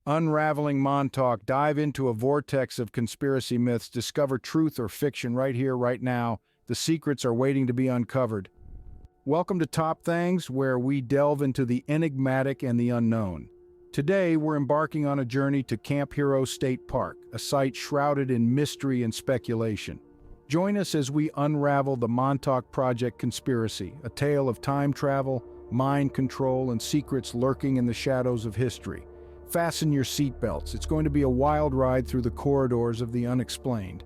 Unraveling Montauk, dive into a vortex of conspiracy myths, discover truth or fiction right here, right now. The secrets are waiting to be uncovered. Welcome to Top Thangs, where we delve into the enigmatic and the unknown. Today, we're embarking on a journey to Camp Hero State Park, a site shrouded in mystery and speculation. Join us as we unravel the Montauk Project conspiracy, a tale of time travel, mind control, and secrets lurking in the shadows of history. Fasten your seatbelts. It's going to be a wild ride through the corridors of the unexplained.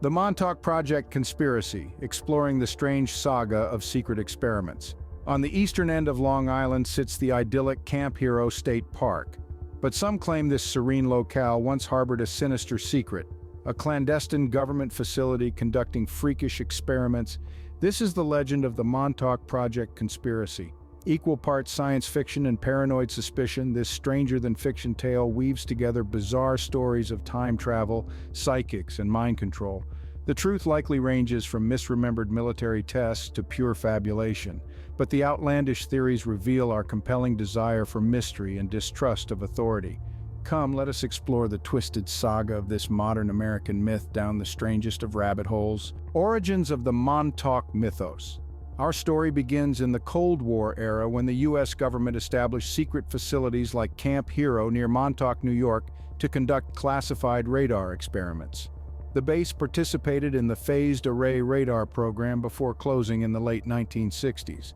The Montauk Project conspiracy, exploring the strange saga of secret experiments. On the eastern end of Long Island sits the idyllic Camp Hero State Park. But some claim this serene locale once harbored a sinister secret, a clandestine government facility conducting freakish experiments. This is the legend of the Montauk Project conspiracy. Equal parts science fiction and paranoid suspicion, this stranger-than-fiction tale weaves together bizarre stories of time travel, psychics, and mind control. The truth likely ranges from misremembered military tests to pure fabulation, but the outlandish theories reveal our compelling desire for mystery and distrust of authority. Come, let us explore the twisted saga of this modern American myth down the strangest of rabbit holes. Origins of the Montauk Mythos. Our story begins in the Cold War era when the U.S. government established secret facilities like Camp Hero near Montauk, New York, to conduct classified radar experiments. The base participated in the Phased Array Radar program before closing in the late 1960s.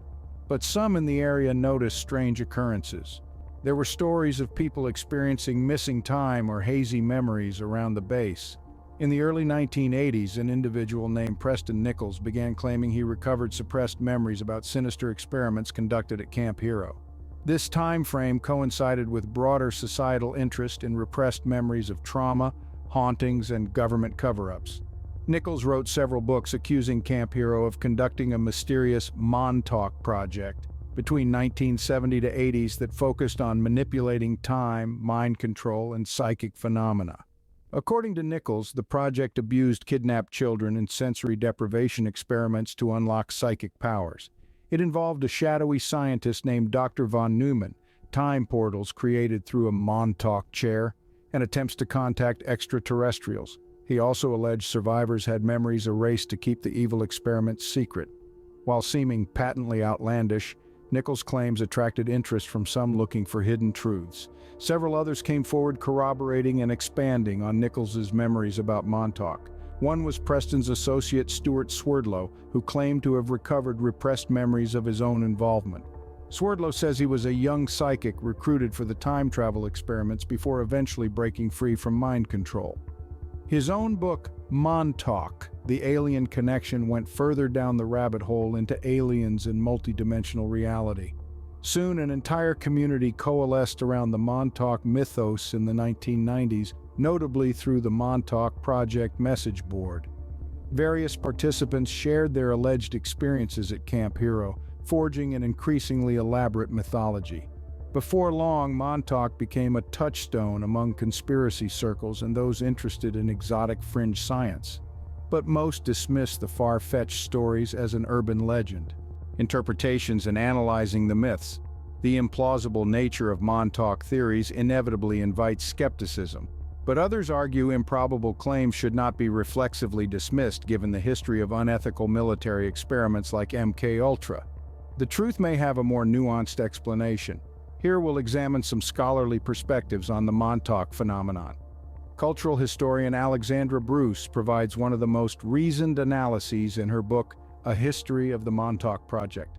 But some in the area noticed strange occurrences. There were stories of people experiencing missing time or hazy memories around the base. In the early 1980s, an individual named Preston Nichols began claiming he recovered suppressed memories about sinister experiments conducted at Camp Hero. This time frame coincided with broader societal interest in repressed memories of trauma, hauntings, and government cover-ups. Nichols wrote several books accusing Camp Hero of conducting a mysterious Montauk Project between 1970 to 80s that focused on manipulating time, mind control, and psychic phenomena. According to Nichols, the project abused kidnapped children in sensory deprivation experiments to unlock psychic powers. It involved a shadowy scientist named Dr. von Neumann, time portals created through a Montauk chair, and attempts to contact extraterrestrials. He also alleged survivors had memories erased to keep the evil experiments secret. While seeming patently outlandish, Nichols' claims attracted interest from some looking for hidden truths. Several others came forward corroborating and expanding on Nichols' memories about Montauk. One was Preston's associate Stuart Swerdlow, who claimed to have recovered repressed memories of his own involvement. Swerdlow says he was a young psychic recruited for the time travel experiments before eventually breaking free from mind control. His own book, Montauk, The Alien Connection, went further down the rabbit hole into aliens and multidimensional reality. Soon, an entire community coalesced around the Montauk Mythos in the 1990s, notably through the Montauk Project message board. Various participants shared their alleged experiences at Camp Hero, forging an increasingly elaborate mythology. Before long, Montauk became a touchstone among conspiracy circles and those interested in exotic fringe science. But most dismiss the far-fetched stories as an urban legend. Interpretations and analyzing the myths. The implausible nature of Montauk theories inevitably invites skepticism, but others argue improbable claims should not be reflexively dismissed given the history of unethical military experiments like MK Ultra. The truth may have a more nuanced explanation. Here we'll examine some scholarly perspectives on the Montauk phenomenon. Cultural historian Alexandra Bruce provides one of the most reasoned analyses in her book, A History of the Montauk Project.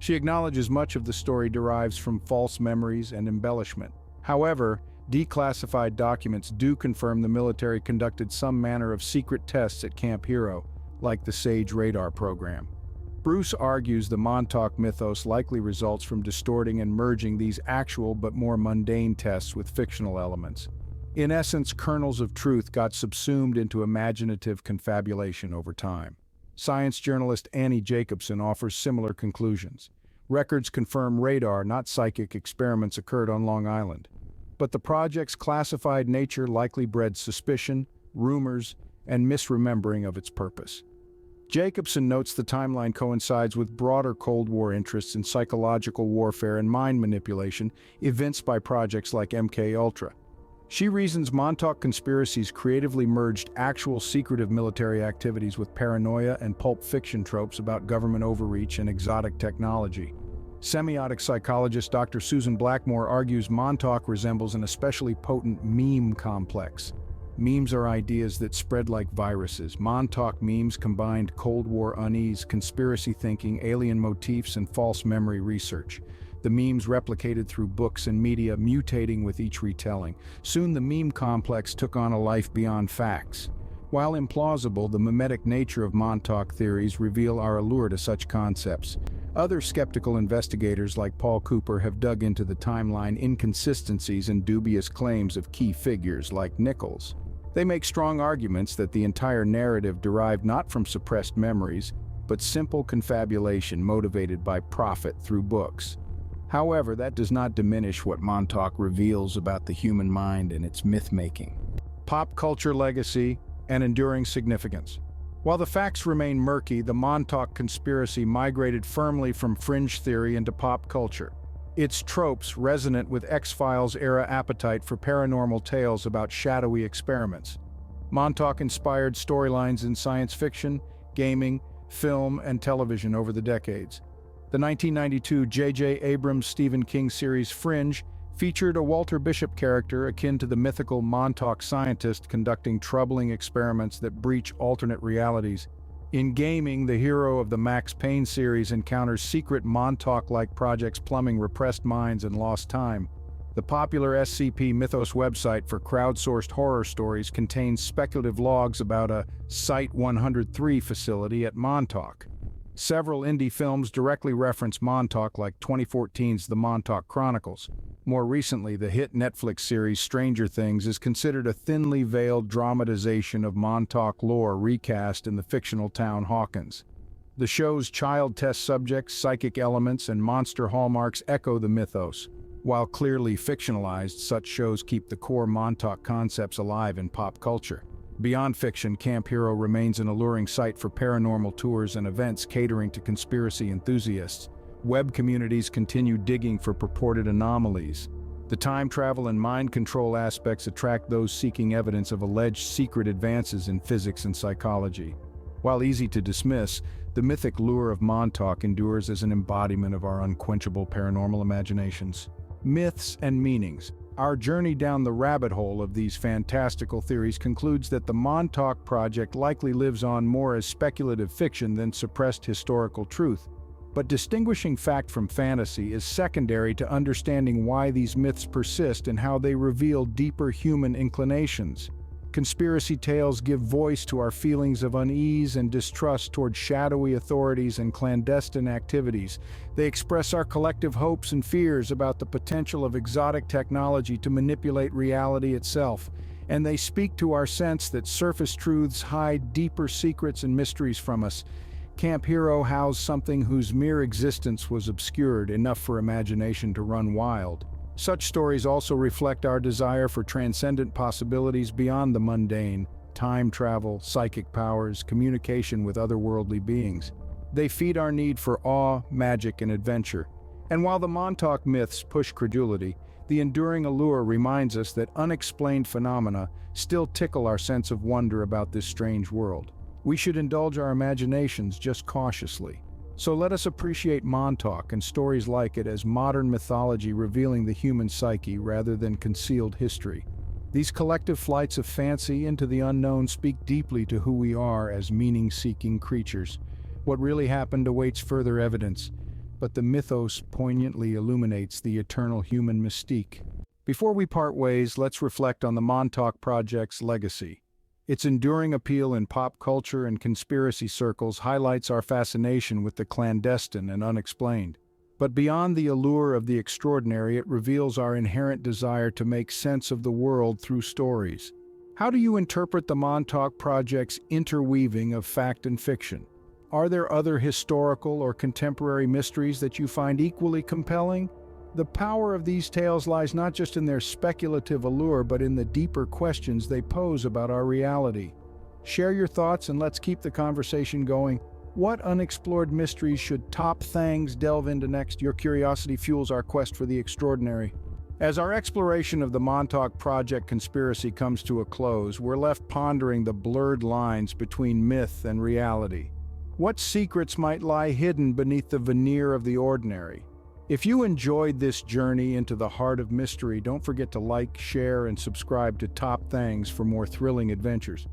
She acknowledges much of the story derives from false memories and embellishment. However, declassified documents do confirm the military conducted some manner of secret tests at Camp Hero, like the SAGE radar program. Bruce argues the Montauk mythos likely results from distorting and merging these actual but more mundane tests with fictional elements. In essence, kernels of truth got subsumed into imaginative confabulation over time. Science journalist Annie Jacobson offers similar conclusions. Records confirm radar, not psychic experiments occurred on Long Island. But the project's classified nature likely bred suspicion, rumors, and misremembering of its purpose. Jacobson notes the timeline coincides with broader Cold War interests in psychological warfare and mind manipulation evinced by projects like MK Ultra. She reasons Montauk conspiracies creatively merged actual secretive military activities with paranoia and pulp fiction tropes about government overreach and exotic technology. Semiotic psychologist Dr. Susan Blackmore argues Montauk resembles an especially potent meme complex. Memes are ideas that spread like viruses. Montauk memes combined Cold War unease, conspiracy thinking, alien motifs, and false memory research. The memes replicated through books and media, mutating with each retelling. Soon the meme complex took on a life beyond facts. While implausible, the mimetic nature of Montauk theories reveal our allure to such concepts. Other skeptical investigators like Paul Cooper have dug into the timeline inconsistencies and dubious claims of key figures like Nichols. They make strong arguments that the entire narrative derived not from suppressed memories, but simple confabulation motivated by profit through books. However, that does not diminish what Montauk reveals about the human mind and its myth-making. Pop culture legacy and enduring significance. While the facts remain murky, the Montauk conspiracy migrated firmly from fringe theory into pop culture. Its tropes resonant with X-Files-era appetite for paranormal tales about shadowy experiments. Montauk inspired storylines in science fiction, gaming, film, and television over the decades. The 1992 J.J. Abrams Stephen King series Fringe featured a Walter Bishop character akin to the mythical Montauk scientist conducting troubling experiments that breach alternate realities. In gaming, the hero of the Max Payne series encounters secret Montauk-like projects plumbing repressed minds and lost time. The popular SCP Mythos website for crowdsourced horror stories contains speculative logs about a Site-103 facility at Montauk. Several indie films directly reference Montauk, like 2014's The Montauk Chronicles. More recently, the hit Netflix series Stranger Things is considered a thinly veiled dramatization of Montauk lore recast in the fictional town Hawkins. The show's child test subjects, psychic elements, and monster hallmarks echo the mythos. While clearly fictionalized, such shows keep the core Montauk concepts alive in pop culture. Beyond fiction, Camp Hero remains an alluring site for paranormal tours and events catering to conspiracy enthusiasts. Web communities continue digging for purported anomalies. The time travel and mind control aspects attract those seeking evidence of alleged secret advances in physics and psychology. While easy to dismiss, the mythic lure of Montauk endures as an embodiment of our unquenchable paranormal imaginations. Myths and meanings. Our journey down the rabbit hole of these fantastical theories concludes that the Montauk Project likely lives on more as speculative fiction than suppressed historical truth. But distinguishing fact from fantasy is secondary to understanding why these myths persist and how they reveal deeper human inclinations. Conspiracy tales give voice to our feelings of unease and distrust toward shadowy authorities and clandestine activities. They express our collective hopes and fears about the potential of exotic technology to manipulate reality itself. And they speak to our sense that surface truths hide deeper secrets and mysteries from us. Camp Hero housed something whose mere existence was obscured enough for imagination to run wild. Such stories also reflect our desire for transcendent possibilities beyond the mundane: time travel, psychic powers, communication with otherworldly beings. They feed our need for awe, magic, and adventure. And while the Montauk myths push credulity, the enduring allure reminds us that unexplained phenomena still tickle our sense of wonder about this strange world. We should indulge our imaginations, just cautiously. So let us appreciate Montauk and stories like it as modern mythology revealing the human psyche rather than concealed history. These collective flights of fancy into the unknown speak deeply to who we are as meaning-seeking creatures. What really happened awaits further evidence, but the mythos poignantly illuminates the eternal human mystique. Before we part ways, let's reflect on the Montauk Project's legacy. Its enduring appeal in pop culture and conspiracy circles highlights our fascination with the clandestine and unexplained. But beyond the allure of the extraordinary, it reveals our inherent desire to make sense of the world through stories. How do you interpret the Montauk Project's interweaving of fact and fiction? Are there other historical or contemporary mysteries that you find equally compelling? The power of these tales lies not just in their speculative allure, but in the deeper questions they pose about our reality. Share your thoughts and let's keep the conversation going. What unexplored mysteries should Top Thangs delve into next? Your curiosity fuels our quest for the extraordinary. As our exploration of the Montauk Project conspiracy comes to a close, we're left pondering the blurred lines between myth and reality. What secrets might lie hidden beneath the veneer of the ordinary? If you enjoyed this journey into the heart of mystery, don't forget to like, share, and subscribe to Top Thangs for more thrilling adventures.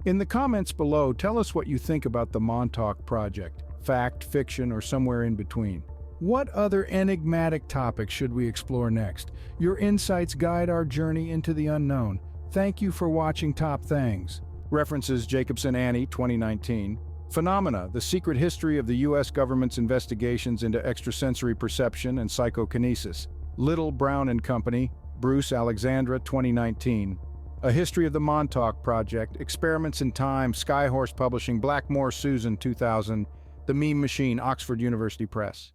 In the comments below, tell us what you think about the Montauk Project, fact, fiction, or somewhere in between. What other enigmatic topics should we explore next? Your insights guide our journey into the unknown. Thank you for watching Top Thangs. References Jacobson Annie, 2019. Phenomena, the secret history of the U.S. government's investigations into extrasensory perception and psychokinesis. Little, Brown and Company, Bruce Alexandra, 2019. A History of the Montauk Project, Experiments in Time, Skyhorse Publishing, Blackmore Susan, 2000. The Meme Machine, Oxford University Press.